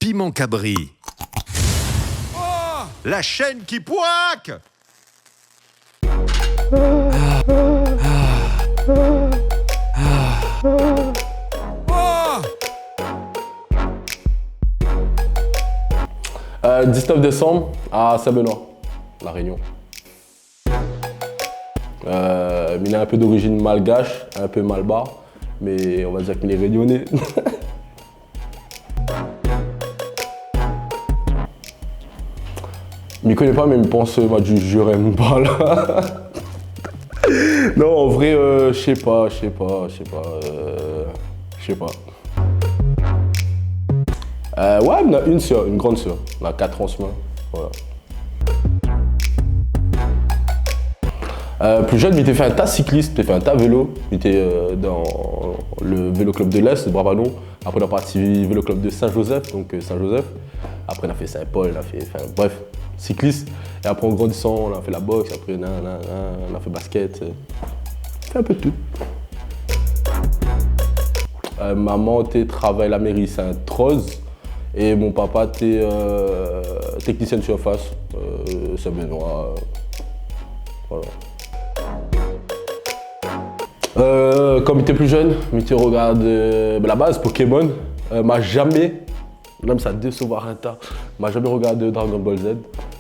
Piment Cabri. Oh, la chaîne qui poique. Oh. 19 décembre à Saint-Benoît, La Réunion. Il est un peu d'origine malgache, un peu malbar, mais on va dire qu'il est réunionnais. Il ne connaît pas, mais il pense m'a dû jurer mon pas là. Non, en vrai, je sais pas. Ouais, on a une sœur, une grande sœur. On a 4 ans en ce moment. Voilà. Plus jeune, il était fait un tas cycliste, il était fait un tas vélo. Il était dans le vélo club de l'Est, de Bravanon. Après, on a parti vélo club de Saint-Joseph, donc Saint-Joseph. Après, on a fait Saint-Paul, bref, cycliste. Et après, en grandissant, on a fait la boxe. Après, on a fait basket. On fait un peu de tout. Maman travaille à la mairie Saint-Rose. Et mon papa était technicien de surface, Saint-Benoît. Voilà. Comme il était plus jeune, il regarde la base Pokémon. M'a jamais, même ça décevoir un tas, m'a jamais regardé Dragon Ball Z,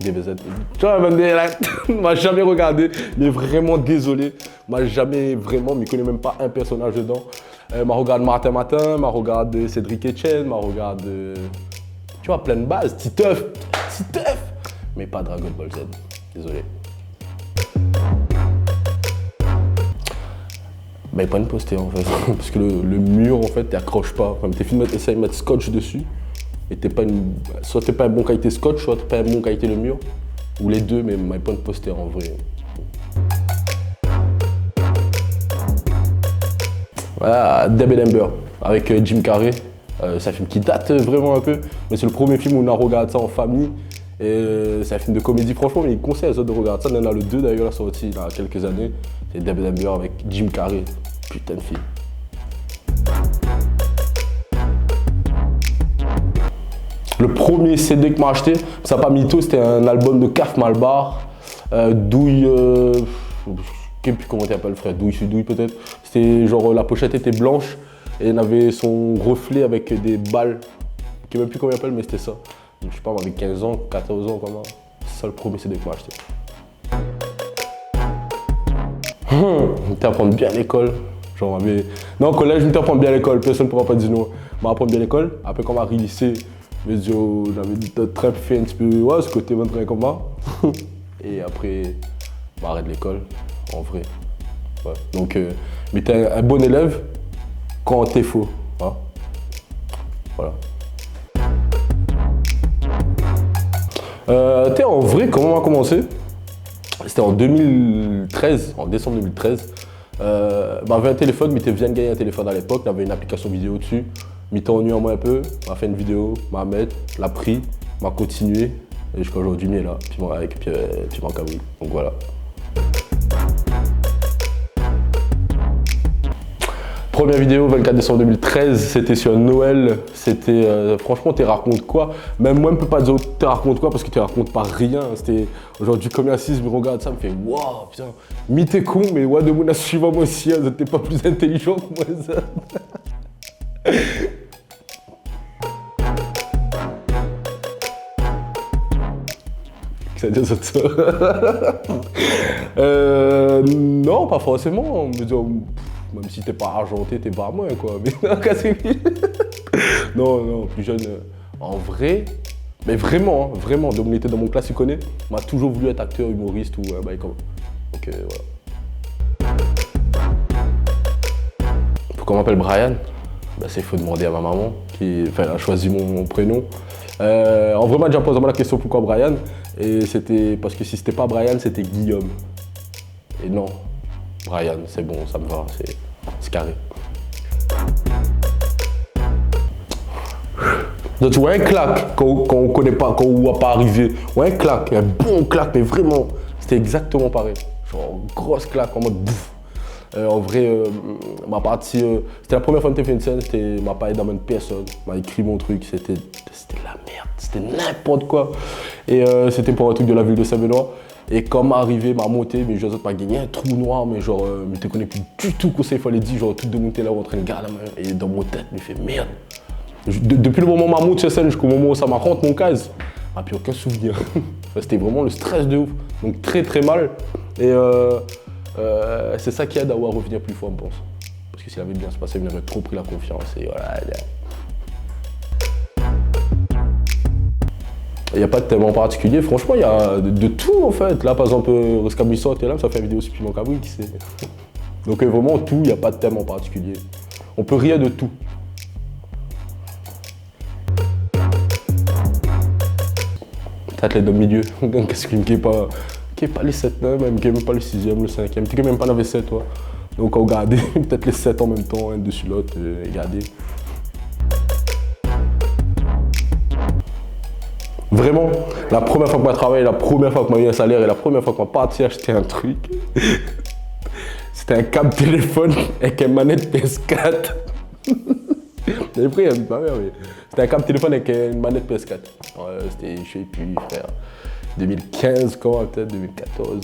DBZ. Tu vois, m'a jamais regardé, mais vraiment désolé. M'a jamais vraiment, mais il connaît même pas un personnage dedans. M'a regardé Martin, m'a regardé Cédric Etienne, m'a regardé, tu vois, plein de bases, Titeuf, mais pas Dragon Ball Z, désolé. Bah, il pas une poster en fait, parce que le mur en fait, t'accroches pas. Enfin, tes films essayent de mettre scotch dessus, et soit t'es pas une bonne qualité scotch, soit t'es pas une bonne qualité le mur, ou les deux, mais il pas une poster en vrai. Voilà, Dumb and Dumber, avec Jim Carrey. C'est un film qui date vraiment un peu, mais c'est le premier film où on a regardé ça en famille. Et c'est un film de comédie, franchement, mais il conseille aux autres de regarder ça. Il y en a le 2 d'ailleurs, sorti il y a quelques années. C'est Dumb and Dumber avec Jim Carrey. Putain de film. Le premier CD que m'a acheté, ça n'a pas mytho, c'était un album de Caf Malbar, Douille. Je ne sais plus comment tu appelles, frère, Douille sur Douille peut-être. C'était genre, la pochette était blanche et il avait son reflet avec des balles. Je ne sais même plus comment il appelle, mais c'était ça. Je sais pas, avec 15 ans, 14 ans, comment. C'est ça le premier CD que m'a acheté. T'apprends bien l'école. Genre, mais... Non, au collège, je t'apprends bien l'école, personne ne pourra pas dire non. Je m'apprends bien l'école. Après, quand on m'a arrivé au lycée, j'avais dit très fait un petit peu, ouais, ce côté 23 combat. Et après, m'arrête l'école, en vrai. Ouais. Donc, mais t'es un bon élève quand t'es faux. Hein. Voilà. En vrai, comment on a commencé? C'était en 2013, en décembre 2013. M'avait un téléphone, m'était vient de gagner un téléphone à l'époque, il avait une application vidéo dessus. M'était ennuyé en moi un peu, m'a fait une vidéo, m'a mis, l'a pris, m'a continué. Et jusqu'à aujourd'hui, il est là, avec Piment Cabri. Donc voilà. Première vidéo, 24 décembre 2013, c'était sur Noël. C'était, franchement, tu racontes quoi? Même moi, je ne peux pas dire tu racontes quoi parce que tu racontes pas rien. C'était aujourd'hui, comme un 6, je regarde ça, me fait waouh, putain, mi t'es con, mais ouais, de mon suivant moi aussi, t'es pas plus intelligent que moi, ça. C'est-à-dire ça. Non, pas forcément. Même si t'es pas argenté, t'es pas moins quoi. Mais non, plus jeune. En vrai, mais vraiment, vraiment, donc on était dans mon classe, il connaît. M'a toujours voulu être acteur, humoriste ou bah, comme. Donc voilà. Pourquoi on m'appelle Brian? Bah, c'est faut demander à ma maman qui a choisi mon prénom. En vrai, m'a déjà posé la question pourquoi Brian. Et c'était parce que si c'était pas Brian, c'était Guillaume. Et non, Brian, c'est bon, ça me va, c'est carré. Donc tu vois un claque quand on connaît pas, quand on voit pas arriver. Ouais, un claque, un bon claque, mais vraiment, c'était exactement pareil. Genre grosse claque en mode bouffe. En vrai, ma partie, c'était la première fois que j'ai fait une scène, c'était m'a pas aidé dans une personne, m'a écrit mon truc, c'était là. c'était n'importe quoi. Et c'était pour un truc de la ville de Saint-Benoît. Et comme arrivé, m'a monté, mais je m'a gagné un trou noir, mais genre, mais tu connais plus du tout quoi ça, il fallait dire, genre, tout de monter là, en train de garder la main. Et dans mon tête, je me fais merde. Depuis le moment où m'a monté sur scène jusqu'au moment où ça m'a rentré mon case, ah, puis aucun souvenir. C'était vraiment le stress de ouf. Donc très très mal. Et c'est ça qui aide à revenir plus fort, je pense. Parce que s'il avait bien se passé, il m'aurait trop pris la confiance. Et voilà. Il n'y a pas de thème en particulier, franchement, il y a de tout en fait. Là, par exemple, Rescabissot est là, ça fait une vidéo sur Piment Cabri qui sait. Donc vraiment tout, il n'y a pas de thème en particulier. On peut rire de tout. Athlète de milieu, qu'est-ce qui n'est pas les 7 même, qui n'est même pas le 6e, le 5e, tu n'es même pas dans les 7 toi. Donc on regarde peut-être les 7 en même temps, un dessus l'autre, regardez. Vraiment, la première fois que m'a travaillé, la première fois que m'a eu un salaire et la première fois qu'on m'a parti acheter un truc, c'était un câble téléphone avec une manette PS4. J'avais pris ma mère, mais c'était un câble téléphone avec une manette PS4. C'était, je sais plus, frère, 2015, comment peut-être, 2014,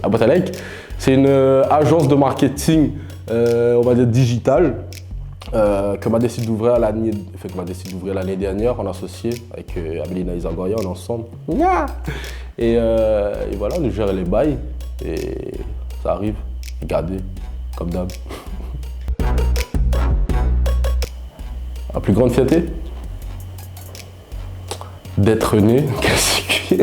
La boîte à like, c'est une agence de marketing, on va dire digitale, que m'a décidé d'ouvrir l'année dernière en associé avec Abelina Isagoria, on est ensemble. Et voilà, on gère les bails et ça arrive, regardez, comme d'hab. La plus grande fierté d'être né cassé.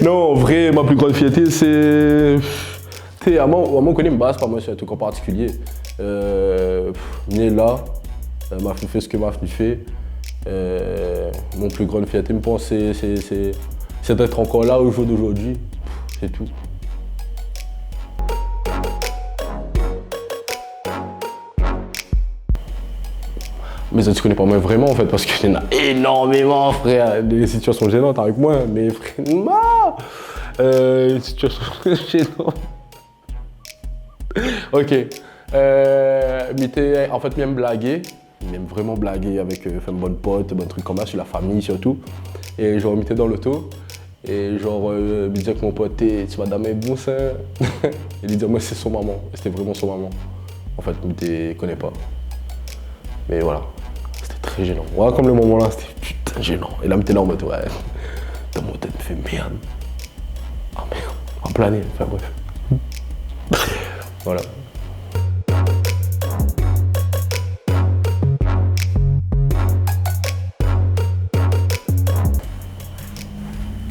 Non, en vrai, ma plus grande fierté, c'est... À mon connaît, base pas moi sur un truc en particulier. Né là, m'a fait ce que m'a fait. Mon plus grande fierté, je pense, c'est d'être encore là au jour d'aujourd'hui. C'est tout. Mais ça, tu connais pas moi vraiment en fait, parce qu'il y en a énormément, frère, des situations gênantes avec moi, mais vraiment, situations gênantes. Ok, mais en fait, il aime blaguer, il aime vraiment blaguer avec faire une bonne pote, un bon truc comme ça, sur la famille surtout. Et genre, il était dans l'auto, et genre, il me disait que mon pote, tu vas damer bon ça. Il lui disait, moi, c'est son maman, et c'était vraiment son maman. En fait, il ne connaît pas. Mais voilà. Très gênant. Ouais, comme le moment là, c'était putain gênant. Et là, m'étais là en mode, ouais, dans mon tête, me fait merde. Oh merde, en planer, enfin bref. Voilà.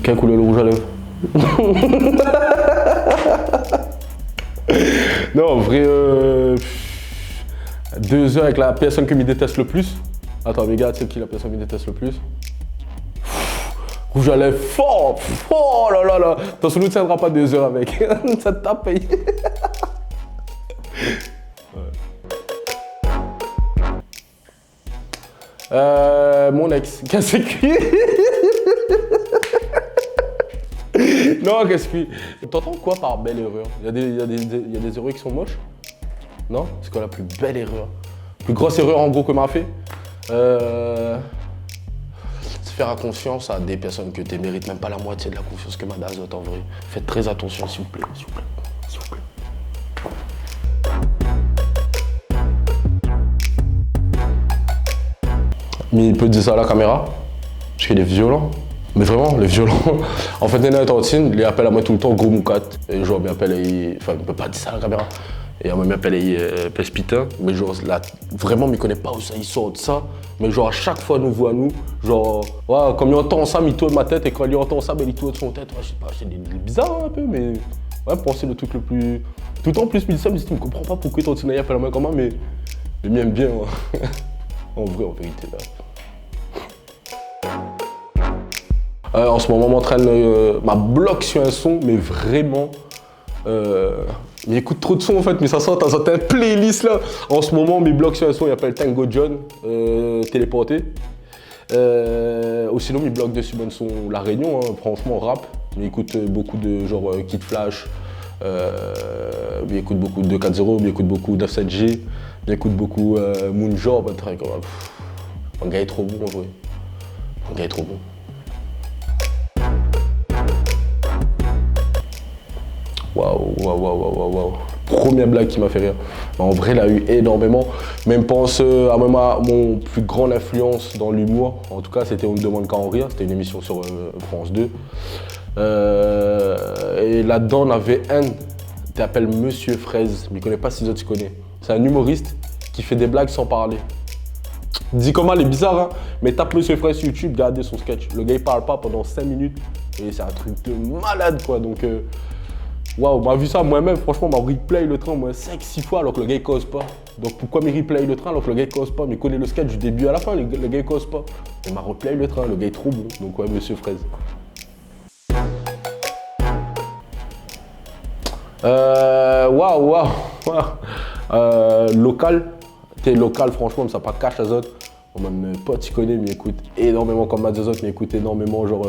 Quelle couleur le rouge à lèvres? Non, en vrai, 2 heures avec la personne qui me déteste le plus. Attends, mais regarde, c'est qui la personne qui me déteste le plus? Rouge à lèvres fort, oh là là là. Ton solo ne tiendra pas 2 heures avec. Ça te tape payé. Mon ex, qu'est-ce que non, qu'est-ce que... T'entends quoi par belle erreur? Il y a des erreurs qui sont moches? Non? C'est quoi la plus belle erreur? La plus grosse erreur en gros que m'a fait? C'est faire confiance à des personnes que tu mérites même pas la moitié de la confiance que m'a d'Azote en vrai. Faites très attention s'il vous plaît, s'il vous plaît, s'il vous plaît. Mais il peut dire ça à la caméra, parce qu'il est violent. Mais vraiment, les violents. En fait, Néna et Tantine, il appelle à moi tout le temps gros moukat. Et genre, il m'appelle, enfin, il peut pas dire ça à la caméra. Et on m'appelle Pespitin, mais genre là, vraiment, il ne connaît pas où ça il sort de ça. Mais genre, à chaque fois, nous voit nous, genre, ouais, comme il entend ça, il tourne ma tête, et quand il entend ça, ben, il tourne son tête. Ouais, je sais pas, c'est bizarre un peu, mais ouais, penser le truc le plus. Tout le temps, plus, il me dit ça, mais tu ne comprends pas pourquoi Tantine appelle à moi comme ça, mais il m'aime bien, ouais. En vrai, en vérité, là. En ce moment, m'entraîne ma bloc sur un son, mais vraiment. Il écoute trop de sons en fait, mais ça sort dans une playlist là. En ce moment, mes blocs sur un son, il s'appelle Tango John, téléporté. Ou sinon, mes blocs de Subon sont La Réunion, hein, franchement, rap. Il écoute beaucoup de genre Kid Flash, il écoute beaucoup de 4-0, il écoute beaucoup d'7G, J'écoute beaucoup Moonjob, un truc comme ça. Un gars est trop bon en vrai. Un gars est trop bon. Waouh. Première blague qui m'a fait rire. En vrai, il a eu énormément. Même pense à mon plus grande influence dans l'humour. En tout cas, c'était On ne demande qu'à en rire. C'était une émission sur France 2. Et là-dedans, on avait un qui s'appelle Monsieur Fraise. Mais il ne connaît pas si autres tu connais. C'est un humoriste qui fait des blagues sans parler. Dit comment, il est bizarre, hein. Mais tape Monsieur Fraise sur YouTube, regardez son sketch. Le gars, il parle pas pendant 5 minutes. Et c'est un truc de malade, quoi. Donc, waouh, m'a vu ça moi-même, franchement, m'a replay le train au moins 5-6 fois alors que le gars il cause pas. Donc pourquoi me replay le train alors que le gars il cause pas? Mais il connaît le sketch du début à la fin, le gars il cause pas. Il m'a replay le train, le gars est trop bon. Donc ouais, Monsieur Fraise. Waouh. Local. T'es local, franchement, mais ça pas cache Azot. Mon pote, il connaît, mais il écoute énormément comme Azot, mais il écoute énormément genre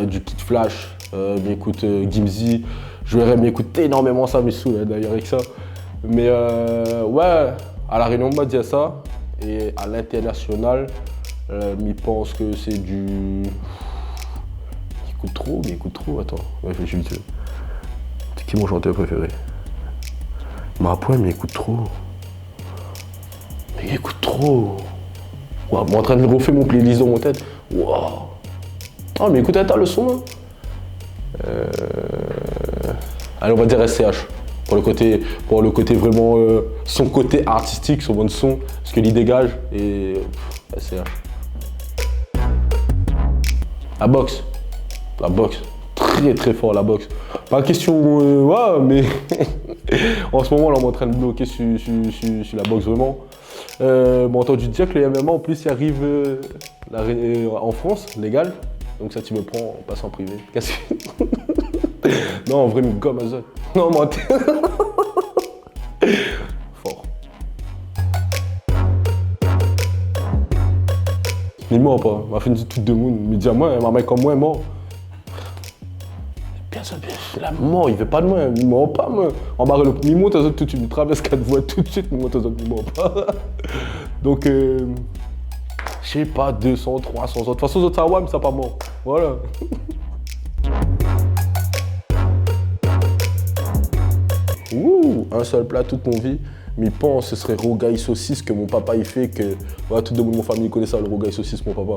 du Kid Flash, mais écoute Gimzy. Je verrais m'écouter énormément ça, mais sous d'ailleurs avec ça. Mais ouais, à La Réunion, on m'a dit ça. Et à l'international, il pense que c'est du. Il écoute trop, attends. Ouais, je vite. C'est qui mon chanteur préféré? Marapoint, mais il écoute trop. Mais il écoute trop. Wow, je suis en train de refaire mon playlist dans mon tête. Waouh. Oh, mais écoute, attends le son. Hein. Allez, on va dire SCH. Pour le côté vraiment, son côté artistique, son bon son, ce qu'il y dégage, et SCH. La boxe. Très fort la boxe. Pas question, ouais, mais en ce moment, là, on est en train de bloquer sur la boxe vraiment. J'ai entendu dire que le MMA, en plus, il arrive en France, légal. Donc ça, tu me prends, on passe en privé. Non, en vrai, une gomme à zone. Non, mentir. Fort. Il ment pas. Ma fin du tout de monde. Il me dit à moi, ma mec comme moi est mort. Personne, la mort, il veut pas de moi. Il ment pas, moi. En barre le. Il monte à zone tout de suite. Il traverse 4 voies tout de suite. Il monte à zone, il ment pas. Donc, je sais pas, 200, 300 autres. De toute façon, autres, ça va, mais ça pas mort. Voilà. Ouh, un seul plat toute mon vie. Mais pense ce serait rogaille saucisse que mon papa il fait, que voilà, tout le monde de mon famille connaît ça, le rogaille saucisse, mon papa.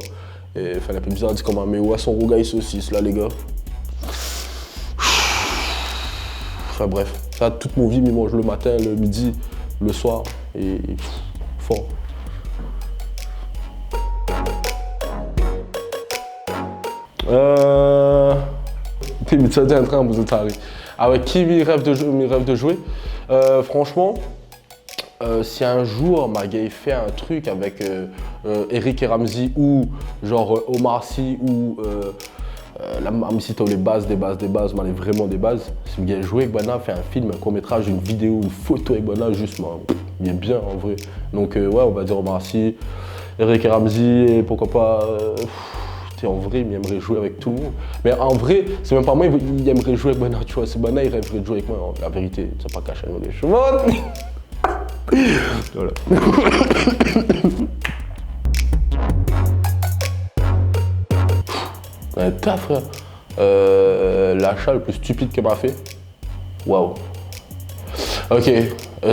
Et il fallait un peu bizarre de dire comment, mais où est son rogaille saucisse là, les gars? Enfin bref, ça toute mon vie, mais mange le matin, le midi, le soir, et fort. Mais ça dit un train, vous êtes arrivé. Avec qui mes rêves de jouer? Franchement, si un jour ma gars fait un truc avec Eric et Ramzy ou genre Omar Sy ou la même si t'as les bases, on a vraiment des bases. Si me jouer avec Bana, fait un film, un court-métrage, une vidéo, une photo avec Bana, juste moi, il est bien en vrai. Donc ouais, on va dire Omar Sy, Eric et Ramzy et pourquoi pas. En vrai, il aimerait jouer avec tout le monde. Mais en vrai, c'est même pas moi, il aimerait jouer avec Bana, tu vois. C'est Bana, il rêverait de jouer avec moi. La vérité, c'est pas caché, les chevaux. Voilà. T'as frère. L'achat le plus stupide qu'elle m'a fait. Waouh. Ok.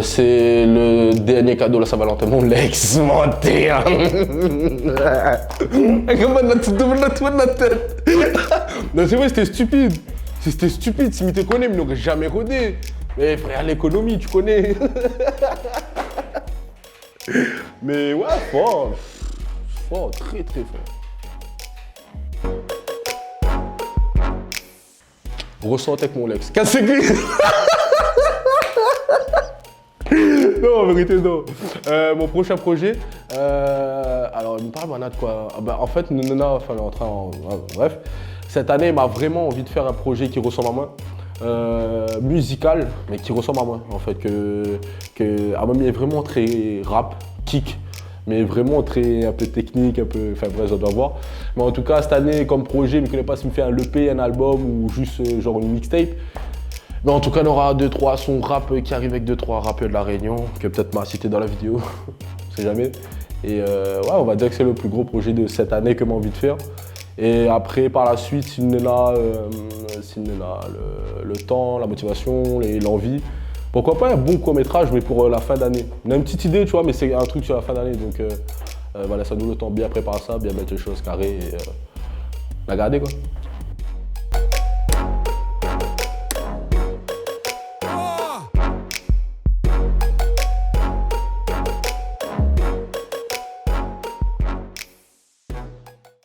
C'est le dernier cadeau de la Saint-Valentin, mon Lex, mentir. Comment la tête? Non, c'est vrai, c'était stupide. C'était stupide. Si tu te connais, il n'aurait jamais rodé. Mais frère, l'économie, tu connais. Mais ouais, fort. Fort, très fort. Ressentez avec mon Lex. Casse-les. Non, en vérité, non. Mon prochain projet, alors il me parle maintenant de quoi? En fait, enfin, on est en train, bref. Cette année, il m'a vraiment envie de faire un projet qui ressemble à moi. Musical, mais qui ressemble à moi, en fait. Il est vraiment très rap, kick, mais vraiment très un peu technique, un peu, enfin bref, ça doit voir. Mais en tout cas, cette année, comme projet, je ne connais pas s'il me fait un EP, un album ou juste genre une mixtape. Mais en tout cas, on aura 2-3 sons rap qui arrivent avec 2-3 rappeurs de la Réunion, que peut-être m'a cité dans la vidéo, on sait jamais. Et ouais, on va dire que c'est le plus gros projet de cette année que j'ai envie de faire. Et après, par la suite, s'il y en a, le temps, la motivation, l'envie, pourquoi pas un bon court-métrage, mais pour la fin d'année. On a une petite idée, tu vois, mais c'est un truc sur la fin d'année. Donc voilà, ça nous le temps bien préparer ça, bien mettre les choses carrées et la garder, quoi.